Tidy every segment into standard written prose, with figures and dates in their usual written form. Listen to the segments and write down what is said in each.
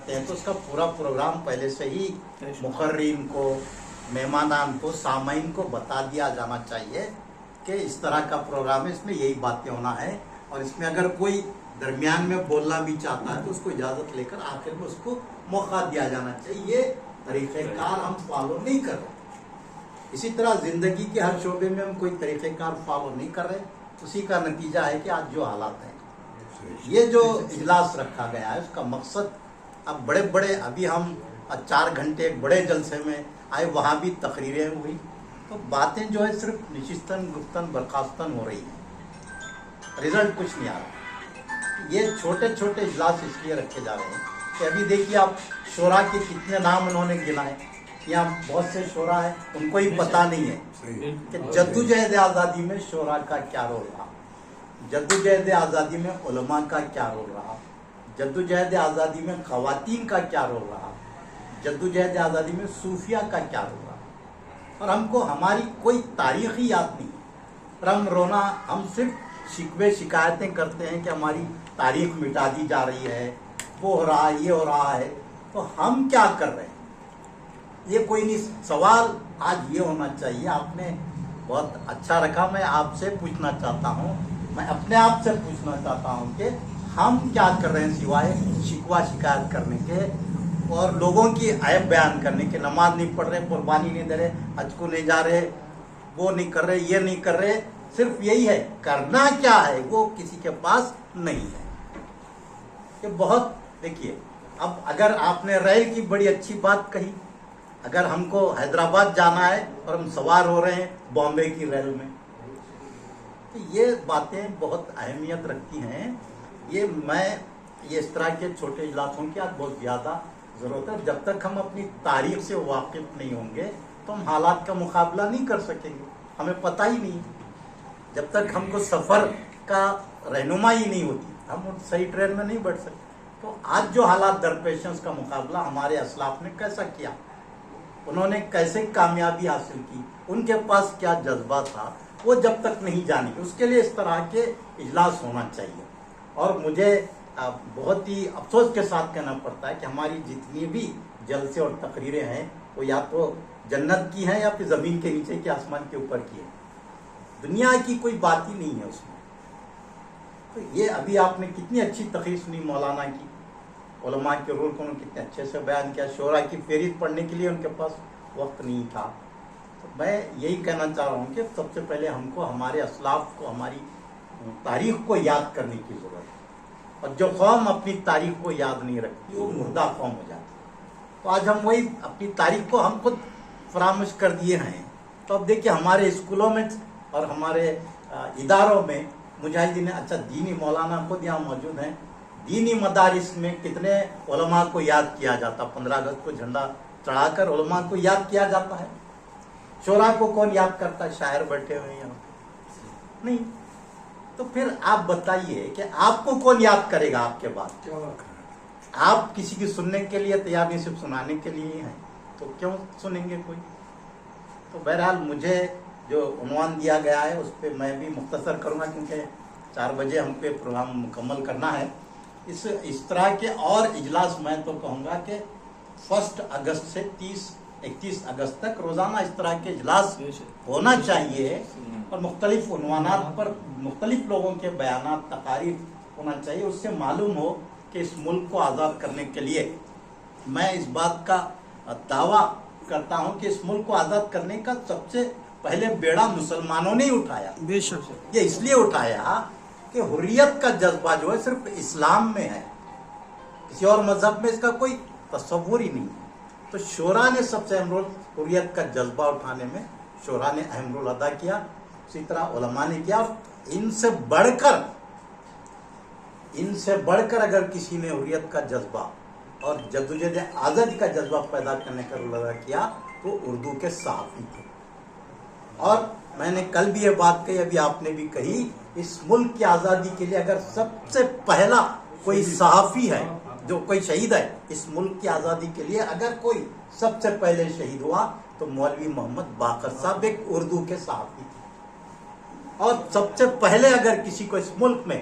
करते हैं तो उसका पूरा प्रोग्राम पहले से ही मुकर्रीन को, मेहमानान को, सामाइन को बता दिया जाना चाहिए कि इस तरह का प्रोग्राम है, इसमें यही बातें होना है, और इसमें अगर कोई दरमियान में बोलना भी चाहता है तो उसको इजाज़त लेकर आखिर में उसको मौका दिया जाना चाहिए। ये तरीक़ेकार हम फॉलो नहीं कर रहे। इसी तरह ज़िंदगी के हर शोबे में हम कोई तरीक़ेकार फॉलो नहीं कर रहे, उसी का नतीजा है कि आज जो हालात हैं। ये जो इजलास रखा गया है उसका मकसद, अब बड़े बड़े, अभी हम 4 घंटे एक बड़े जलसे में आए, वहाँ भी तकरीरें हुई, तो बातें जो है सिर्फ निशिस्तन गुफ्तन बर्खास्तन हो रही है, रिजल्ट कुछ नहीं आ रहा। ये छोटे छोटे इजलास इसलिए रखे जा रहे हैं कि अभी देखिए आप शोरा के कितने नाम उन्होंने गिनाए, यहाँ बहुत से शोरा है उनको ही पता नहीं है कि जद्दोजहद आज़ादी में शोरा का क्या रोल रहा, जद्दोजहद आज़ादी में उलमा का क्या रोल रहा, जद्दोजहद आज़ादी में ख़वातीन का क्या रोल रहा, जद्दोजहद आज़ादी में सूफिया का क्या रोल रहा। और हमको हमारी कोई तारीख़ ही याद नहीं, रम रोना, हम सिर्फ शिकवे शिकायतें करते हैं कि हमारी तारीख़ मिटा दी जा रही है, वो हो रहा है, ये हो रहा है, तो हम क्या कर रहे हैं? ये कोई नहीं। सवाल आज ये होना चाहिए, आपने बहुत अच्छा रखा, मैं आपसे पूछना चाहता हूँ, मैं अपने आप से पूछना चाहता हूँ कि हम क्या कर रहे हैं सिवाय शिकवा शिकायत करने के और लोगों की ऐब बयान करने के। नमाज नहीं पढ़ रहे, कुर्बानी नहीं दे रहे, हज को नहीं जा रहे, वो नहीं कर रहे, ये नहीं कर रहे, सिर्फ यही है। करना क्या है वो किसी के पास नहीं है। ये बहुत, देखिए अब अगर आपने रेल की बड़ी अच्छी बात कही, अगर हमको हैदराबाद जाना है और हम सवार हो रहे हैं बॉम्बे की रेल में, तो ये बातें बहुत अहमियत रखती हैं। ये इस तरह के छोटे इजलासों की आज बहुत ज़्यादा ज़रूरत है। जब तक हम अपनी तारीख से वाकिफ नहीं होंगे तो हम हालात का मुकाबला नहीं कर सकेंगे, हमें पता ही नहीं। जब तक हमको सफ़र का रहनुमाई नहीं होती, हम सही ट्रेन में नहीं बैठ सकते। तो आज जो हालात दरपेश हैं उसका मुकाबला हमारे असलाफ ने कैसा किया, उन्होंने कैसे कामयाबी हासिल की, उनके पास क्या जज्बा था, वो जब तक नहीं जानेंगे। उसके लिए इस तरह के इजलास होना चाहिए। और मुझे बहुत ही अफसोस के साथ कहना पड़ता है कि हमारी जितनी भी जलसे और तकरीरें हैं वो या तो जन्नत की हैं या फिर ज़मीन के नीचे के आसमान के ऊपर की है, दुनिया की कोई बात ही नहीं है उसमें। तो ये अभी आपने कितनी अच्छी तकरीर सुनी मौलाना की, उलमा के रोल को उन्होंने कितने अच्छे से बयान किया। शोरा की फेरिस्त पढ़ने के लिए उनके पास वक्त नहीं था। तो मैं यही कहना चाह रहा हूँ कि सबसे पहले हमको हमारे असलाफ को, हमारी तारीख को याद करने की ज़रूरत है। और जो कौम अपनी तारीख को याद नहीं रखती वो मुर्दा कौम हो जाती है। तो आज हम वही अपनी तारीख को हम खुद फरामोश कर दिए हैं। तो अब देखिए हमारे स्कूलों में और हमारे इदारों में मुजाहिदीन, अच्छा दीनी मौलाना खुद यहाँ मौजूद हैं, दीनी मदारिस में कितने उलमा को याद किया जाता, 15 अगस्त को झंडा चढ़ाकर उलमा को याद किया जाता है। शोरा को कौन याद करता है? शायर बैठे हुए हैं यहाँ नहीं। तो फिर आप बताइए कि आपको कौन याद करेगा आपके बाद? आप किसी की सुनने के लिए तैयार नहीं, सिर्फ सुनाने के लिए ही हैं, तो क्यों सुनेंगे कोई? तो बहरहाल मुझे जो उन्वान दिया गया है उस पर मैं भी मुख्तसर करूँगा क्योंकि 4 बजे हम पे प्रोग्राम मुकम्मल करना है। इस तरह के और इजलास मैं तो कहूँगा कि 1 अगस्त से 31 अगस्त तक रोज़ाना इस तरह के इजलास होना चाहिए और मुख्तलिफ उन्वानात पर मुख्तलिफ लोगों के बयानात, तकारीर होना चाहिए। उससे मालूम हो कि इस मुल्क को आज़ाद करने के लिए, मैं इस बात का दावा करता हूँ कि इस मुल्क को आज़ाद करने का सबसे पहले बेड़ा मुसलमानों ने ही उठाया। बेशक ये इसलिए उठाया कि हुर्रियत का जज्बा जो है सिर्फ इस्लाम में है, किसी और मजहब में इसका कोई तस्वुर ही नहीं है। तो शोरा ने सबसे अहम रोल हुर्रियत का जज्बा उठाने में शोरा ने अहम रोल अदा किया, उसी तरह उलमा ने किया। और इनसे बढ़कर अगर किसी ने हुर्रियत का जज्बा और जद्दोजहद आज़ादी का जज्बा पैदा करने का रोल अदा किया तो उर्दू के सहाफ़ी थे। और मैंने कल भी ये बात कही, अभी आपने भी कही, इस मुल्क की आज़ादी के लिए अगर सबसे पहला कोई सहाफ़ी है, जो कोई शहीद है इस मुल्क की आज़ादी के लिए, अगर कोई सबसे पहले शहीद हुआ तो मौलवी मोहम्मद बाकर साहब एक उर्दू के सहाफ़ी थे। और सबसे पहले अगर किसी को इस मुल्क में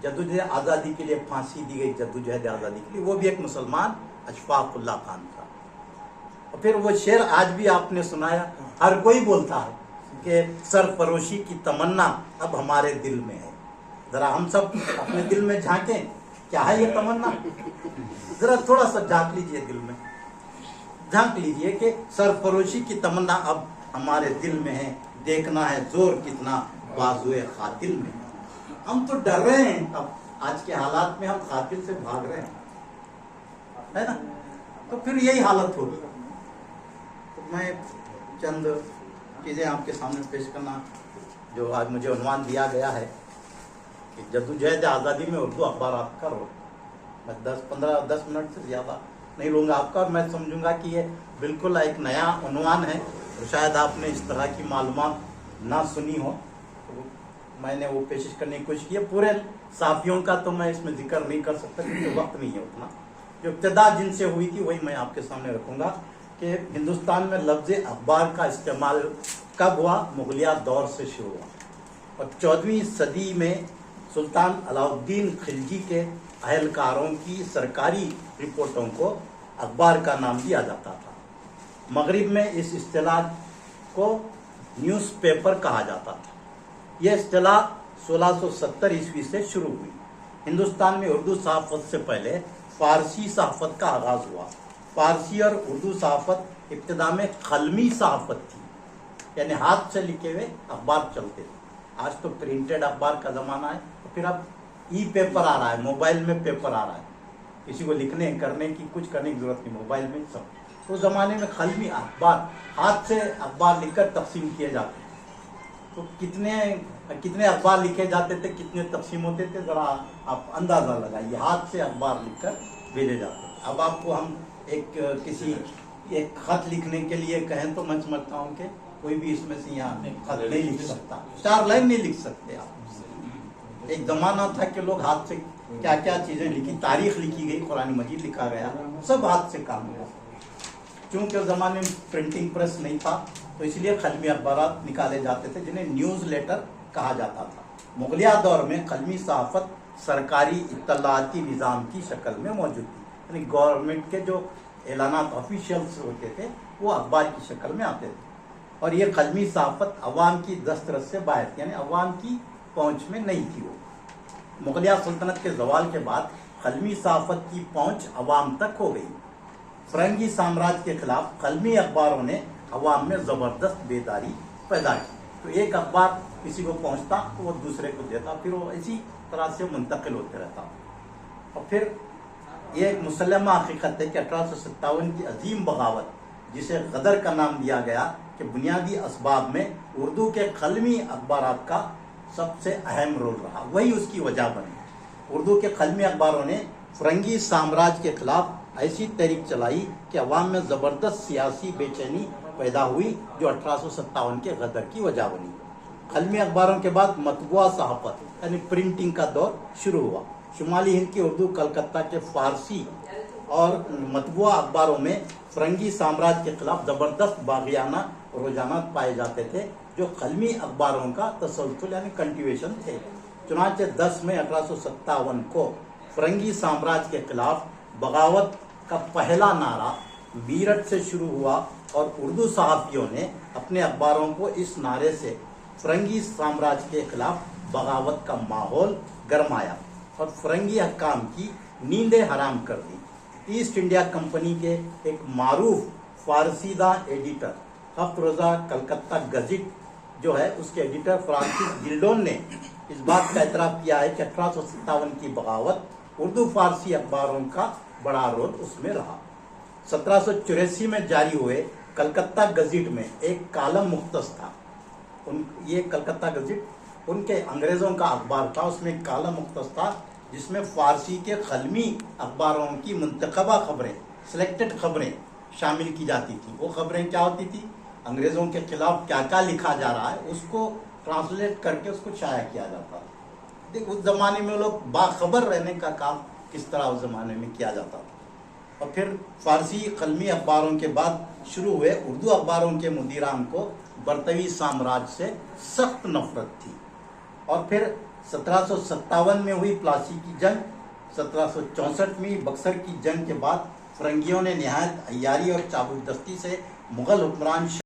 जद्दोजहद आज़ादी के लिए फांसी दी गई, जद्दोजहद आज़ादी के लिए, वो भी एक मुसलमान अशफाक उल्लाह खान का। और फिर वो शेर आज भी आपने सुनाया, हर कोई बोलता है कि सरफरोशी की तमन्ना अब हमारे दिल में है। जरा हम सब अपने दिल में झांकें, क्या है ये तमन्ना? जरा थोड़ा सा झांक लीजिए, दिल में झांक लीजिए कि सरफरोशी की तमन्ना अब हमारे दिल में है, देखना है जोर कितना बाजुए कातिल में। हम तो डर रहे हैं, अब आज के हालात में हम कातिल से भाग रहे हैं, है ना? तो फिर यही हालत होगी। तो मैं चंद चीजें आपके सामने पेश करना, जो आज मुझे उन्वान दिया गया है कि जद्दोजहद आज़ादी में उर्दू अखबारात का रोल। मैं 10 मिनट से ज़्यादा नहीं लूँगा आपका, और मैं समझूंगा कि ये बिल्कुल एक नया उन्वान है और शायद आपने इस तरह की मालूमात ना सुनी हो, तो मैंने वो पेश करने की कोशिश की है। पूरे साफियों का तो मैं इसमें जिक्र नहीं कर सकता क्योंकि वक्त नहीं है उतना। जो इब्तिदा जिनसे हुई थी वही मैं आपके सामने रखूँगा कि हिंदुस्तान में लफ्ज़ अखबार का इस्तेमाल कब हुआ? मुगलिया दौर से शुरू हुआ, और 14वीं सदी में सुल्तान अलाउद्दीन खिलजी के अहलकारों की सरकारी रिपोर्टों को अखबार का नाम दिया जाता था। मगरिब में इस इस्तिलाह को न्यूज़पेपर कहा जाता था। यह इस्तिलाह 1670 ईस्वी से शुरू हुई। हिंदुस्तान में उर्दू सहाफ़त से पहले फारसी सहाफ़त का आगाज़ हुआ। फारसी और उर्दू सहाफ़त इब्तिदा में कलमी सहाफ़त थी, यानी हाथ से लिखे हुए अखबार चलते थे। आज तो प्रिंटेड अखबार का ज़माना है, तो फिर अब ई पेपर आ रहा है, मोबाइल में पेपर आ रहा है, किसी को लिखने करने की कुछ करने की जरूरत नहीं, मोबाइल में सब। तो उस ज़माने में कलमी अखबार, हाथ से अखबार लिखकर तकसीम किए जाते थे। तो कितने अखबार लिखे जाते थे, कितने तकसीम होते थे, ज़रा आप अंदाज़ा लगाइए। हाथ से अखबार लिखकर भेजे जाते थे। अब आपको हम एक खत लिखने के लिए कहें तो मैं समझता हूँ कि कोई भी इसमें से यहाँ खत नहीं लिख सकता, 4 लाइन नहीं लिख सकते आप। एक जमाना था कि लोग हाथ से क्या क्या चीजें लिखी, तारीख लिखी गई, कुरान मजीद लिखा गया, सब हाथ से काम हुआ। क्योंकि उस जमाने में प्रिंटिंग प्रेस नहीं था, तो इसलिए कलमी अखबार निकाले जाते थे जिन्हें न्यूज़ लेटर कहा जाता था। मुगलिया दौर में कलमी सहाफ़त सरकारी इत्तलाती निज़ाम की शक्ल में मौजूद थी, यानी गवर्नमेंट के जो एलानात ऑफिशियल्स होते थे वो अखबार की शक्ल में आते थे। और ये कलमी सहाफ़त अवाम की दस्तरस से बाहर थी, यानी अवाम की पहुँच में नहीं थी। वो मुगलिया सल्तनत के जवाल के बाद कलमी सहाफ़त की पहुँच अवाम तक हो गई। फ़रंगी साम्राज्य के खिलाफ कलमी अखबारों ने अवाम में ज़बरदस्त बेदारी पैदा की। तो एक अखबार किसी को पहुँचता तो वो दूसरे को देता, फिर वो इसी तरह से मुंतकिल होते रहता। और फिर ये एक मुसल्लमा हकीकत है कि 1857 की अजीम बगावत, जिसे गदर का नाम दिया गया, कि बुनियादी असबाब में उर्दू के कलमी अखबारात का सबसे अहम रोल रहा, वही उसकी वजह बनी। उर्दू के कलमी अखबारों ने फ़रंगी साम्राज्य के खिलाफ ऐसी तहरीक चलाई कि अवाम में ज़बरदस्त सियासी बेचैनी पैदा हुई, जो 1857 के गदर की वजह बनी। कलमी अखबारों के बाद मतबूआ सहाफ़त यानी प्रिंटिंग का दौर शुरू हुआ। शुमाली हिंद की उर्दू, कलकत्ता के फ़ारसी और मतबूआ अखबारों में फ़रंगी साम्राज्य के खिलाफ ज़बरदस्त बाग़ियाना रुझानात पाए जाते थे, जो कलमी अखबारों का तसलसल यानी कंटिन्यूएशन थे। चुनांचे 10 मई 1857 को फ़रंगी साम्राज्य के खिलाफ बगावत का पहला नारा मीरठ से शुरू हुआ, और उर्दू सहाफ़ियों ने अपने अखबारों को इस नारे से फ़रंगी साम्राज्य के खिलाफ बगावत का माहौल गरमाया और फ़रंगी हकाम की नींदें हराम कर दी। ईस्ट इंडिया कंपनी के एक मारूफ फारसीदा एडिटर हफ्त रोज़ा कलकत्ता गज़िट जो है, उसके एडिटर फ्रांसिस गिल्डोन ने इस बात का एतराफ़ किया है कि 1857 की बगावत उर्दू फारसी अखबारों का बड़ा रोल उसमें रहा। 1784 में जारी हुए कलकत्ता गज़िट में एक कालम मुख्तस था। ये कलकत्ता गज़िट उनके अंग्रेज़ों का अखबार था। उसमें एक कालम मुख्तस था जिसमें फ़ारसी के कलमी अखबारों की मुंतखबा खबरें, सिलेक्टेड खबरें शामिल की जाती थी। वो खबरें क्या होती थी? अंग्रेज़ों के खिलाफ क्या क्या लिखा जा रहा है उसको ट्रांसलेट करके उसको शाया किया जाता था। देख, उस ज़माने में लोग बाखबर रहने का काम किस तरह उस ज़माने में किया जाता था। और फिर फ़ारसी कलमी अखबारों के बाद शुरू हुए उर्दू अखबारों के मुदीरान को बरतवी साम्राज्य से सख्त नफरत थी। और फिर 1757 में हुई प्लासी की जंग, 1764 में बक्सर की जंग के बाद فرنگیوں نے نہایت عیاری اور چابک دستی سے مغل حکمران